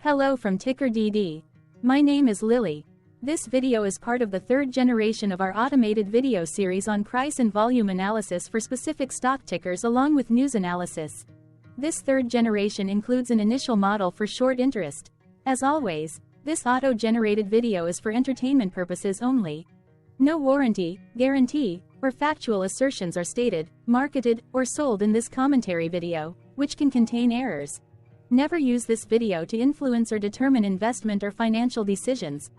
Hello from TickerDD. My name is Lily. This video is part of the third generation of our automated video series on price and volume analysis for specific stock tickers along with news analysis. This third generation includes an initial model for short interest. As always, this auto-generated video is for entertainment purposes only. No warranty, guarantee, or factual assertions are stated, marketed, or sold in this commentary video, which can contain errors. Never use this video to influence or determine investment or financial decisions.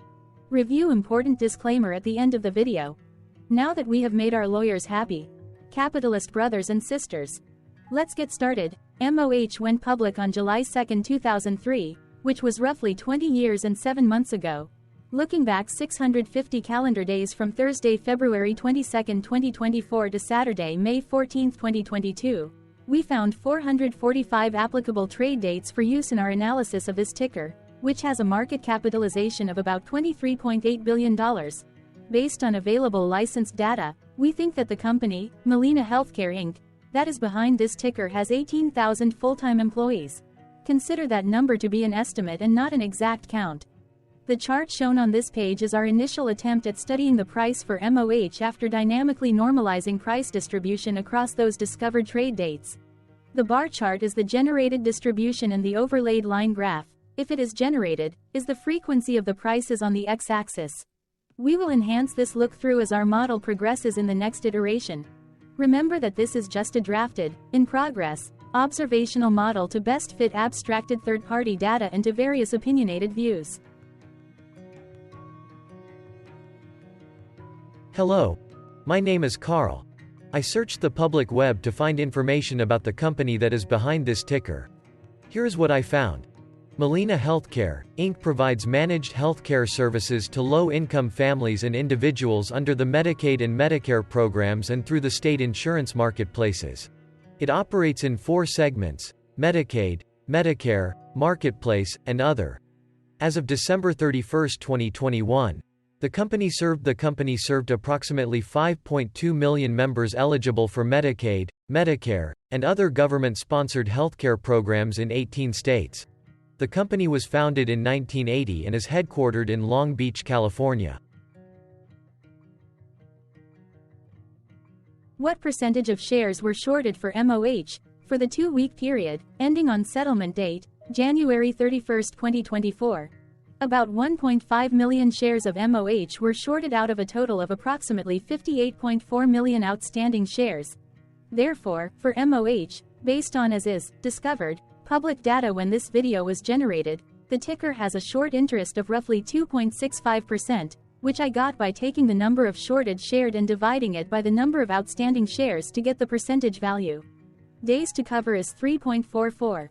Review important disclaimer at the end of the video. Now that we have made our lawyers happy, capitalist brothers and sisters, let's get started. MOH went public on July 2, 2003, which was roughly 20 years and 7 months ago. Looking back 650 calendar days from Thursday, February 22, 2024 to Saturday, May 14, 2022, we found 445 applicable trade dates for use in our analysis of this ticker, which has a market capitalization of about $23.8 billion. Based on available licensed data, we think that the company, Molina Healthcare Inc., that is behind this ticker has 18,000 full-time employees. Consider that number to be an estimate and not an exact count. The chart shown on this page is our initial attempt at studying the price for MOH after dynamically normalizing price distribution across those discovered trade dates. The bar chart is the generated distribution and the overlaid line graph, if it is generated, is the frequency of the prices on the x-axis. We will enhance this look-through as our model progresses in the next iteration. Remember that this is just a drafted, in progress, observational model to best fit abstracted third-party data into various opinionated views. Hello. My name is Carl. I searched the public web to find information about the company that is behind this ticker. Here is what I found. Molina Healthcare, Inc. provides managed healthcare services to low-income families and individuals under the Medicaid and Medicare programs and through the state insurance marketplaces. It operates in 4 segments: Medicaid, Medicare, Marketplace, and Other. As of December 31, 2021, the company served approximately 5.2 million members eligible for Medicaid, Medicare, and other government-sponsored healthcare programs in 18 states. The company was founded in 1980 and is headquartered in Long Beach, California. What percentage of shares were shorted for MOH for the 2-week period ending on settlement date, January 31, 2024? About 1.5 million shares of MOH were shorted out of a total of approximately 58.4 million outstanding shares. Therefore, for MOH, based on as is discovered public data when this video was generated, the ticker has a short interest of roughly 2.65%, which I got by taking the number of shorted shared and dividing it by the number of outstanding shares to get the percentage value. Days to cover is 3.44.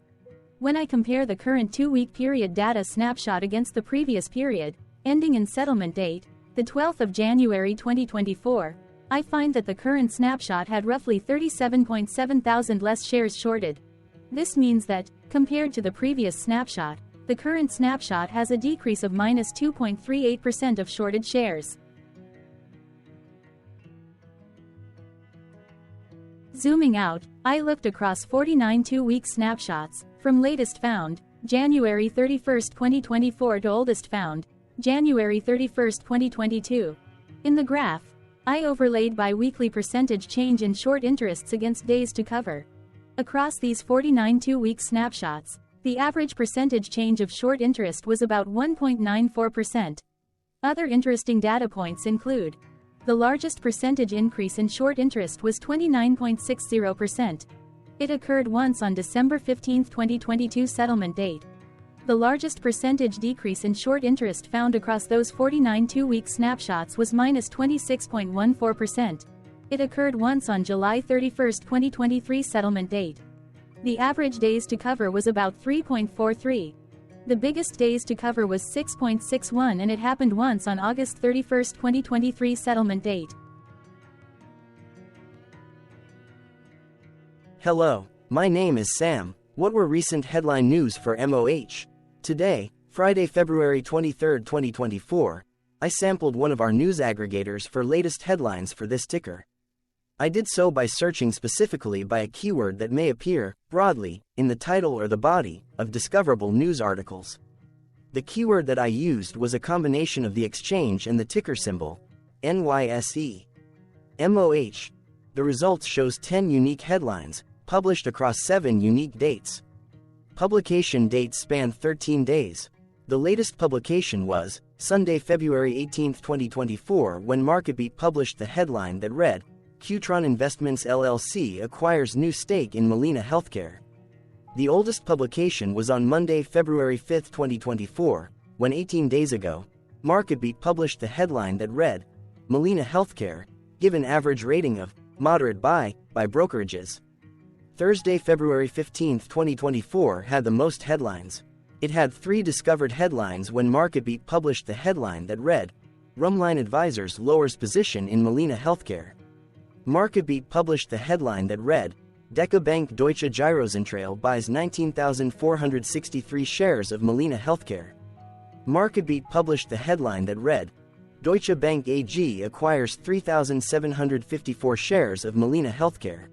When I compare the current 2-week period data snapshot against the previous period, ending in settlement date, the 12th of January 2024, I find that the current snapshot had roughly 37.7 thousand less shares shorted. This means that, compared to the previous snapshot, the current snapshot has a decrease of -2.38% of shorted shares. Zooming out, I looked across 49 2-week snapshots, from latest found, January 31, 2024 to oldest found, January 31, 2022. In the graph, I overlaid bi-weekly percentage change in short interests against days to cover. Across these 49 2-week snapshots, the average percentage change of short interest was about 1.94%. Other interesting data points include: the largest percentage increase in short interest was 29.60%. It occurred once on December 15, 2022 settlement date. The largest percentage decrease in short interest found across those 49 2-week snapshots was -26.14%. It occurred once on July 31, 2023 settlement date. The average days to cover was about 3.43. The biggest days to cover was 6.61 and it happened once on August 31, 2023 settlement date. Hello, my name is Sam. What were recent headline news for MOH? Today, Friday, February 23, 2024, I sampled one of our news aggregators for latest headlines for this ticker. I did so by searching specifically by a keyword that may appear, broadly, in the title or the body, of discoverable news articles. The keyword that I used was a combination of the exchange and the ticker symbol, NYSE. MOH. The results shows 10 unique headlines, published across 7 unique dates. Publication dates spanned 13 days. The latest publication was Sunday, February 18, 2024, when MarketBeat published the headline that read, Quartile Investments LLC acquires new stake in Molina Healthcare. The oldest publication was on Monday, February 5, 2024, when 18 days ago, MarketBeat published the headline that read, Molina Healthcare, give an average rating of moderate buy by brokerages. Thursday, February 15, 2024 had the most headlines. It had 3 discovered headlines when MarketBeat published the headline that read, Rumline Advisors lowers position in Molina Healthcare. MarketBeat published the headline that read, Deca Bank Deutsche Girozentrale buys 19,463 shares of Molina Healthcare. MarketBeat published the headline that read, Deutsche Bank AG acquires 3,754 shares of Molina Healthcare.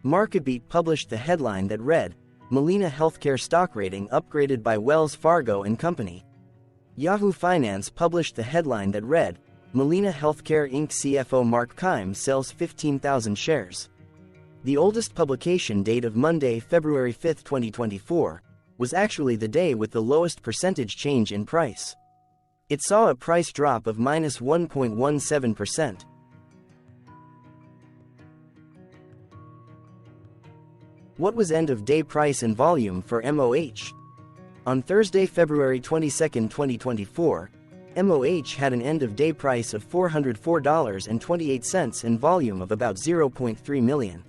MarketBeat published the headline that read, Molina Healthcare stock rating upgraded by Wells Fargo and Company. Yahoo Finance published the headline that read, Molina Healthcare Inc. CFO Mark Keim sells 15,000 shares. The oldest publication date of Monday, February 5, 2024, was actually the day with the lowest percentage change in price. It saw a price drop of -1.17%. What was end-of-day price and volume for MOH? On Thursday, February 22, 2024, MOH had an end-of-day price of $404.28 and volume of about 0.3 million.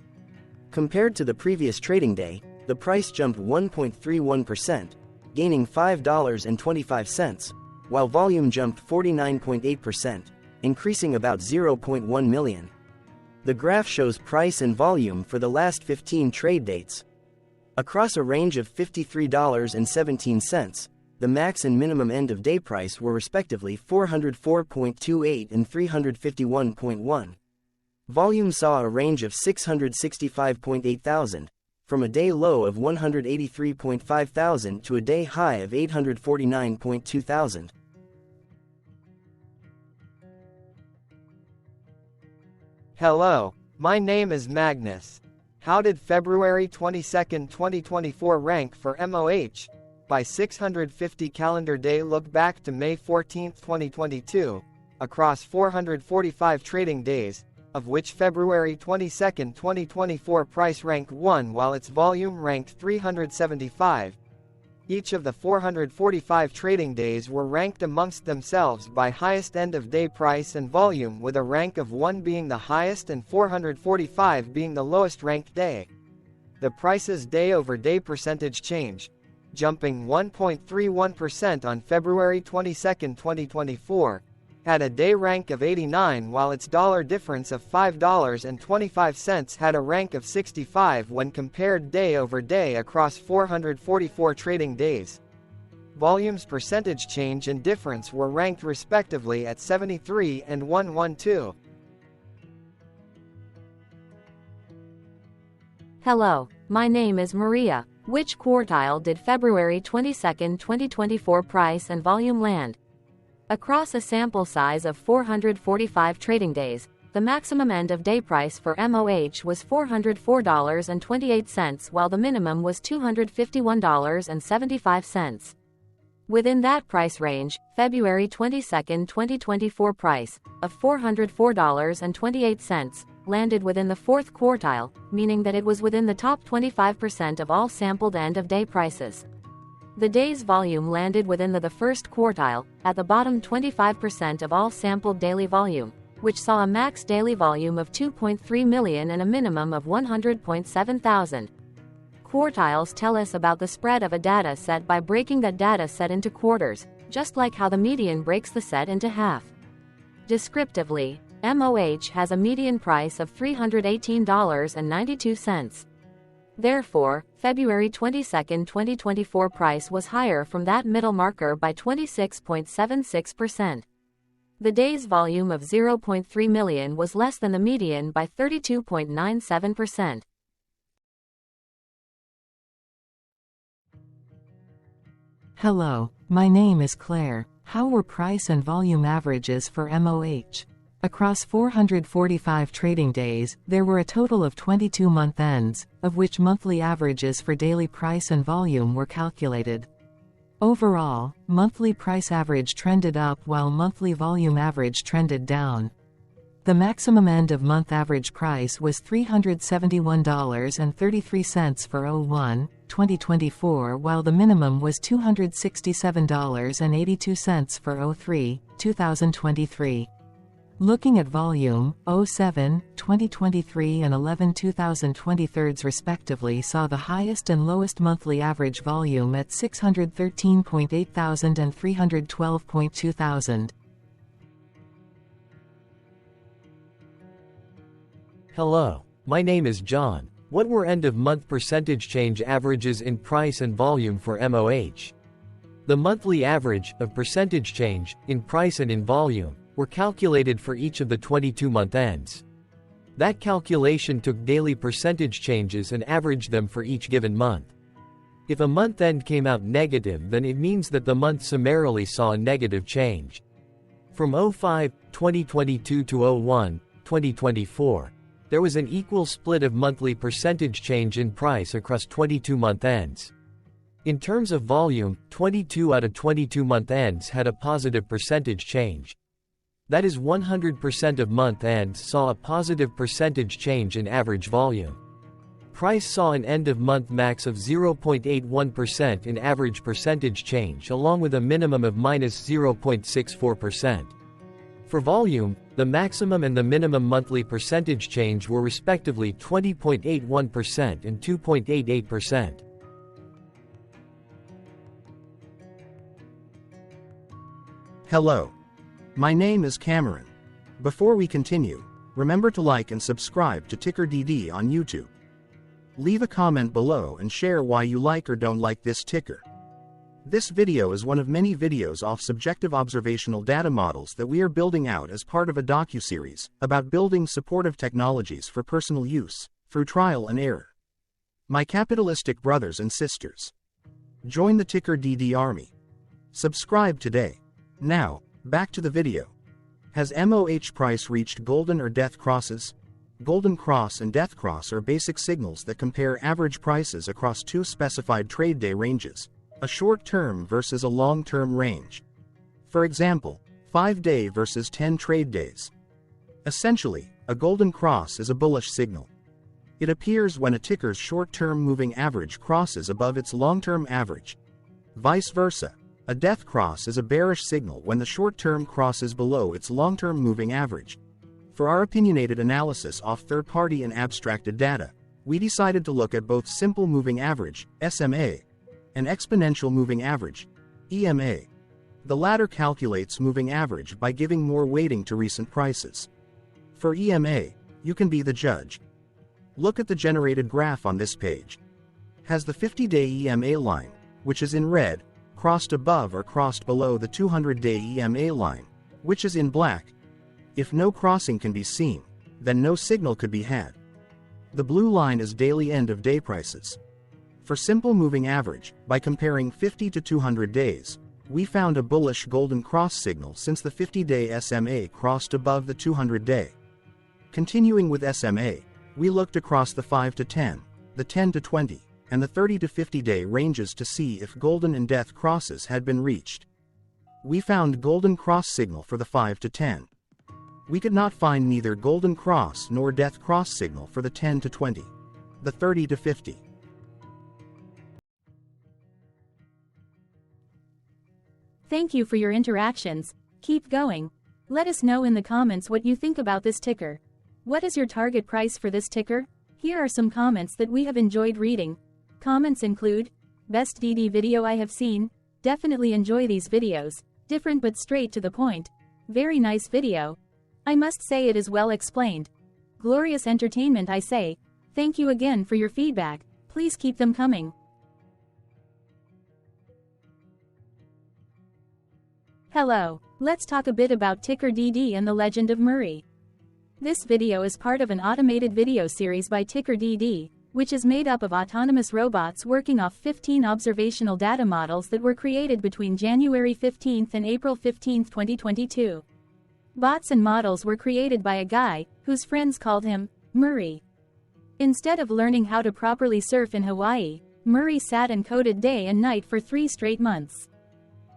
Compared to the previous trading day, the price jumped 1.31%, gaining $5.25, while volume jumped 49.8%, increasing about 0.1 million. The graph shows price and volume for the last 15 trade dates. Across a range of $53.17, the max and minimum end-of-day price were respectively $404.28 and $351.1. Volume saw a range of 665.8 thousand, from a day low of 183.5 thousand to a day high of 849.2 thousand. Hello, my name is Magnus. How did February 22, 2024 rank for MOH? By 650 calendar day look back to May 14, 2022, across 445 trading days, of which February 22, 2024 price ranked 1 while its volume ranked 375. Each of the 445 trading days were ranked amongst themselves by highest end-of-day price and volume, with a rank of 1 being the highest and 445 being the lowest ranked day. The price's day-over-day percentage change, jumping 1.31% on February 22, 2024, had a day rank of 89 while its dollar difference of $5.25 had a rank of 65 when compared day over day across 444 trading days. Volume's percentage change and difference were ranked respectively at 73 and 112. Hello, my name is Maria. Which quartile did February 22, 2024 price and volume land? Across a sample size of 445 trading days, the maximum end-of-day price for MOH was $404.28 while the minimum was $251.75. Within that price range, February 22, 2024 price, of $404.28, landed within the fourth quartile, meaning that it was within the top 25% of all sampled end-of-day prices. The day's volume landed within the first quartile, at the bottom 25% of all sampled daily volume, which saw a max daily volume of 2.3 million and a minimum of 100.7 thousand. Quartiles tell us about the spread of a data set by breaking that data set into quarters, just like how the median breaks the set into half. Descriptively, MOH has a median price of $318.92. Therefore, February 22, 2024 price was higher from that middle marker by 26.76%. The day's volume of 0.3 million was less than the median by 32.97%. Hello, my name is Claire. How were price and volume averages for MOH? Across 445 trading days, there were a total of 22 month ends, of which monthly averages for daily price and volume were calculated. Overall, monthly price average trended up while monthly volume average trended down. The maximum end of month average price was $371.33 for 01/2024, while the minimum was $267.82 for 03/2023. Looking at volume, 07/2023 and 11/2023 respectively saw the highest and lowest monthly average volume at 613.8 thousand and 312.2 thousand. Hello, my name is John. What were end-of-month percentage change averages in price and volume for MOH? The monthly average of percentage change in price and in volume were calculated for each of the 22-month ends. That calculation took daily percentage changes and averaged them for each given month. If a month end came out negative, then it means that the month summarily saw a negative change. From 05/2022 to 01/2024, there was an equal split of monthly percentage change in price across 22-month ends. In terms of volume, 22 out of 22 month ends had a positive percentage change. That is, 100% of month ends saw a positive percentage change in average volume. Price saw an end-of-month max of 0.81% in average percentage change, along with a minimum of -0.64%. For volume, the maximum and the minimum monthly percentage change were respectively 20.81% and 2.88%. Hello. My name is Cameron. Before we continue, remember to like and subscribe to TickerDD on YouTube. Leave a comment below and share why you like or don't like this ticker. This video is one of many videos off subjective observational data models that we are building out as part of a docuseries about building supportive technologies for personal use, through trial and error. My capitalistic brothers and sisters, join the TickerDD army. Subscribe today. Now, back to the video. Has MOH price reached golden or death crosses? Golden cross and death cross are basic signals that compare average prices across two specified trade day ranges, a short-term versus a long-term range. For example, 5-day versus 10 trade days. Essentially, a golden cross is a bullish signal. It appears when a ticker's short-term moving average crosses above its long-term average. Vice versa, a death cross is a bearish signal when the short-term crosses below its long-term moving average. For our opinionated analysis off third-party and abstracted data, we decided to look at both simple moving average, SMA, and exponential moving average, EMA. The latter calculates moving average by giving more weighting to recent prices. For EMA, you can be the judge. Look at the generated graph on this page. Has the 50-day EMA line, which is in red, crossed above or crossed below the 200-day EMA line, which is in black? If no crossing can be seen, then no signal could be had. The blue line is daily end-of-day prices. For simple moving average, by comparing 50 to 200 days, we found a bullish golden cross signal since the 50-day SMA crossed above the 200-day. Continuing with SMA, we looked across the 5 to 10, the 10 to 20, and the 30 to 50-day ranges to see if golden and death crosses had been reached. We found golden cross signal for the 5 to 10. We could not find neither golden cross nor death cross signal for the 10 to 20, the 30 to 50. Thank you for your interactions. Keep going. Let us know in the comments what you think about this ticker. What is your target price for this ticker? Here are some comments that we have enjoyed reading. Comments include, best DD video I have seen, definitely enjoy these videos, different but straight to the point, very nice video. I must say it is well explained. Glorious entertainment I say, thank you again for your feedback, please keep them coming. Hello, let's talk a bit about TickerDD and the Legend of Murray. This video is part of an automated video series by TickerDD, which is made up of autonomous robots working off 15 observational data models that were created between January 15 and April 15, 2022. Bots and models were created by a guy, whose friends called him Murray. Instead of learning how to properly surf in Hawaii, Murray sat and coded day and night for 3 straight months.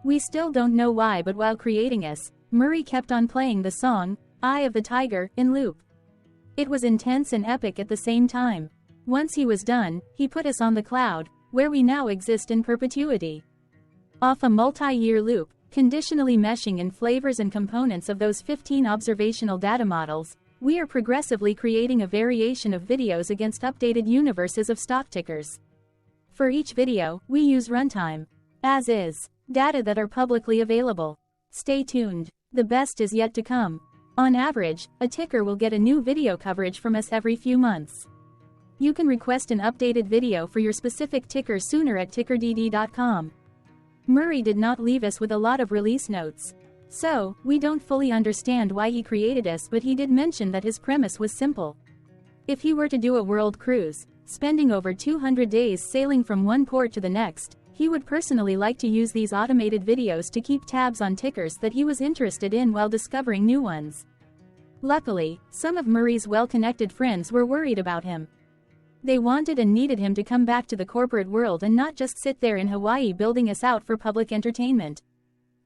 We still don't know why, but while creating us, Murray kept on playing the song, Eye of the Tiger, in loop. It was intense and epic at the same time. Once he was done, he put us on the cloud, where we now exist in perpetuity. Off a multi-year loop, conditionally meshing in flavors and components of those 15 observational data models, we are progressively creating a variation of videos against updated universes of stock tickers. For each video, we use runtime, as is, data that are publicly available. Stay tuned. The best is yet to come. On average, a ticker will get a new video coverage from us every few months. You can request an updated video for your specific ticker sooner at TickerDD.com. Murray did not leave us with a lot of release notes. So, we don't fully understand why he created us, but he did mention that his premise was simple. If he were to do a world cruise, spending over 200 days sailing from one port to the next, he would personally like to use these automated videos to keep tabs on tickers that he was interested in while discovering new ones. Luckily, some of Murray's well-connected friends were worried about him. They wanted and needed him to come back to the corporate world and not just sit there in Hawaii building us out for public entertainment.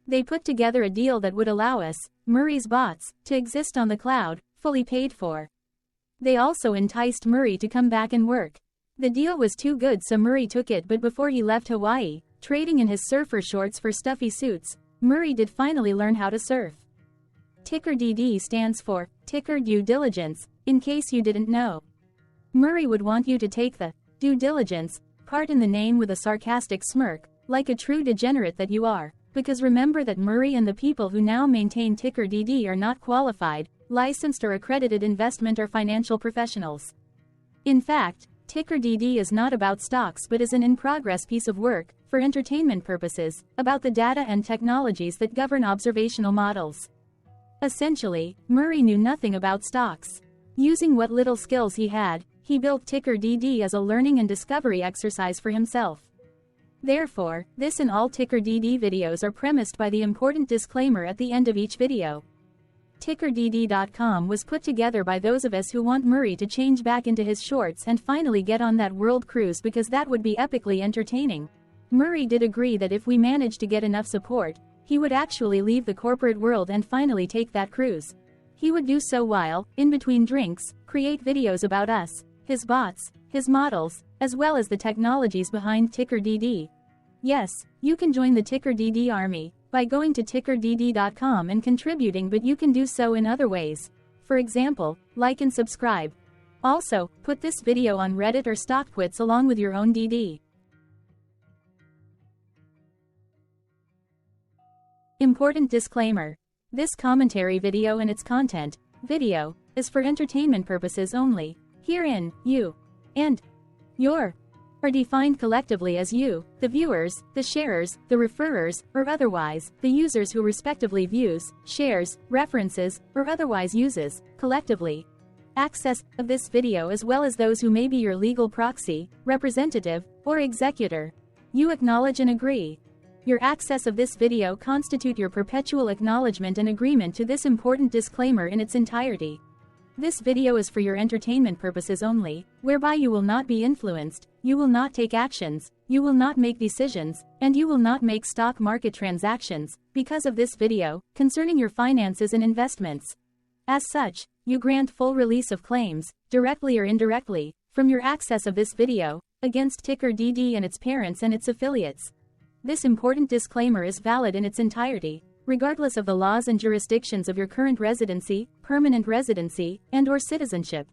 They put together a deal that would allow us, Murray's bots, to exist on the cloud, fully paid for. They also enticed Murray to come back and work. The deal was too good, so Murray took it, but before he left Hawaii, trading in his surfer shorts for stuffy suits, Murray did finally learn how to surf. TickerDD stands for Ticker Due Diligence, in case you didn't know. Murray would want you to take the due diligence part in the name with a sarcastic smirk, like a true degenerate that you are. Because remember that Murray and the people who now maintain TickerDD are not qualified, licensed or accredited investment or financial professionals. In fact, TickerDD is not about stocks but is an in-progress piece of work, for entertainment purposes, about the data and technologies that govern observational models. Essentially, Murray knew nothing about stocks. Using what little skills he had, he built TickerDD as a learning and discovery exercise for himself. Therefore, this and all TickerDD videos are premised by the important disclaimer at the end of each video. TickerDD.com was put together by those of us who want Murray to change back into his shorts and finally get on that world cruise, because that would be epically entertaining. Murray did agree that if we managed to get enough support, he would actually leave the corporate world and finally take that cruise. He would do so while, in between drinks, create videos about us, his bots, his models, as well as the technologies behind TickerDD. Yes, you can join the TickerDD army by going to TickerDD.com and contributing, but you can do so in other ways. For example, like and subscribe. Also, put this video on Reddit or StockTwits along with your own DD. Important disclaimer. This commentary video and its content, video, is for entertainment purposes only. Herein, you and your are defined collectively as you, the viewers, the sharers, the referrers, or otherwise, the users who respectively views, shares, references, or otherwise uses, collectively, access of this video, as well as those who may be your legal proxy, representative, or executor. You acknowledge and agree. Your access of this video constitute your perpetual acknowledgement and agreement to this important disclaimer in its entirety. This video is for your entertainment purposes only, whereby you will not be influenced, you will not take actions, you will not make decisions, and you will not make stock market transactions, because of this video, concerning your finances and investments. As such, you grant full release of claims, directly or indirectly, from your access of this video, against TickerDD and its parents and its affiliates. This important disclaimer is valid in its entirety, regardless of the laws and jurisdictions of your current residency, permanent residency, and/or citizenship.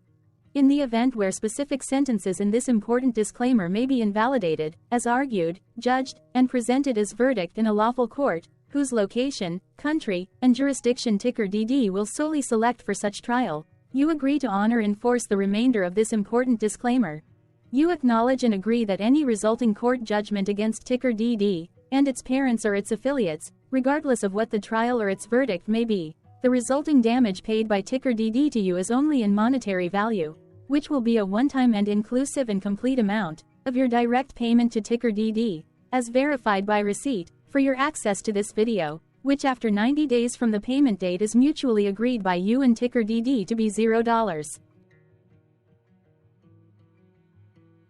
In the event where specific sentences in this important disclaimer may be invalidated, as argued, judged, and presented as verdict in a lawful court, whose location, country, and jurisdiction TickerDD will solely select for such trial, you agree to honor and enforce the remainder of this important disclaimer. You acknowledge and agree that any resulting court judgment against TickerDD and its parents or its affiliates, regardless of what the trial or its verdict may be, the resulting damage paid by TickerDD to you is only in monetary value. which will be a one-time and inclusive and complete amount of your direct payment to TickerDD, as verified by receipt, for your access to this video, which after 90 days from the payment date is mutually agreed by you and TickerDD to be $0.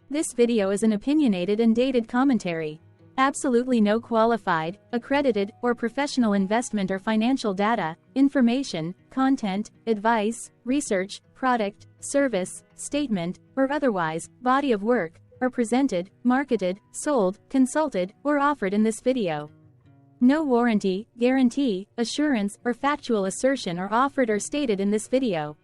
This video is an opinionated and dated commentary. Absolutely no qualified, accredited, or professional investment or financial data, information, content, advice, research, product, service, statement, or otherwise, body of work, are presented, marketed, sold, consulted, or offered in this video. No warranty, guarantee, assurance, or factual assertion are offered or stated in this video.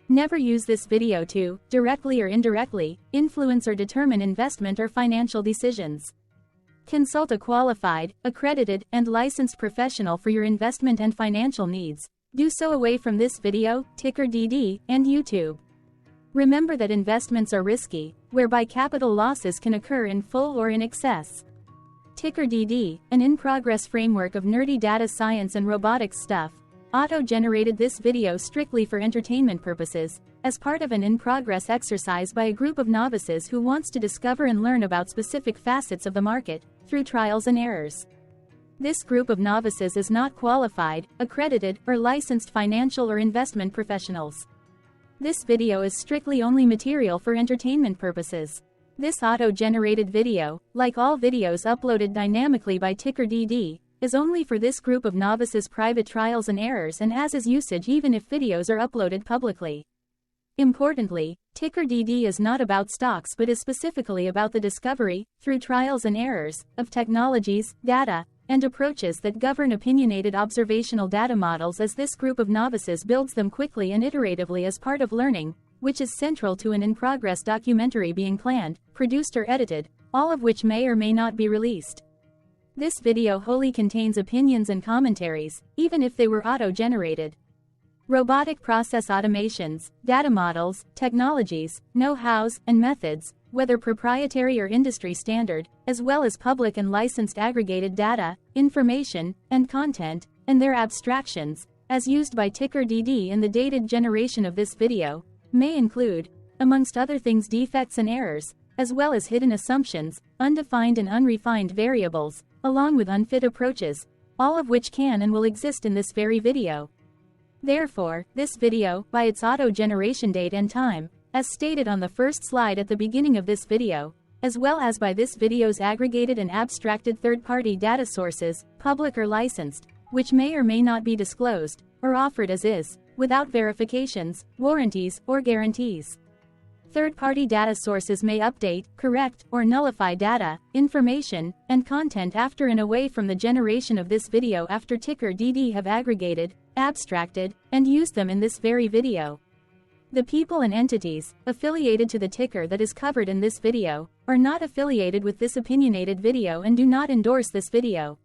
Never use this video to, directly or indirectly, influence or determine investment or financial decisions. Consult a qualified, accredited, and licensed professional for your investment and financial needs. Do so away from this video, TickerDD, and YouTube. Remember that investments are risky, whereby capital losses can occur in full or in excess. TickerDD, an in-progress framework of nerdy data science and robotics stuff, auto-generated this video strictly for entertainment purposes, as part of an in-progress exercise by a group of novices who wants to discover and learn about specific facets of the market, through trials and errors. This group of novices is not qualified, accredited, or licensed financial or investment professionals. This video is strictly only material for entertainment purposes. This auto-generated video, like all videos uploaded dynamically by TickerDD, is only for this group of novices' private trials and errors and as is usage even if videos are uploaded publicly. Importantly, TickerDD is not about stocks but is specifically about the discovery, through trials and errors, of technologies, data, and approaches that govern opinionated observational data models as this group of novices builds them quickly and iteratively as part of learning, which is central to an in-progress documentary being planned, produced or edited, all of which may or may not be released. This video wholly contains opinions and commentaries, even if they were auto-generated. Robotic process automations, data models, technologies, know-hows, and methods, whether proprietary or industry standard, as well as public and licensed aggregated data, information, and content, and their abstractions, as used by TickerDD in the dated generation of this video, may include, amongst other things, defects and errors, as well as hidden assumptions, undefined and unrefined variables, along with unfit approaches, all of which can and will exist in this very video. Therefore, this video, by its auto-generation date and time, as stated on the first slide at the beginning of this video, as well as by this video's aggregated and abstracted third-party data sources, public or licensed, which may or may not be disclosed, or offered as is, without verifications, warranties, or guarantees. Third-party data sources may update, correct, or nullify data, information, and content after and away from the generation of this video after TickerDD have aggregated, abstracted, and used them in this very video. The people and entities, affiliated to the ticker that is covered in this video, are not affiliated with this opinionated video and do not endorse this video.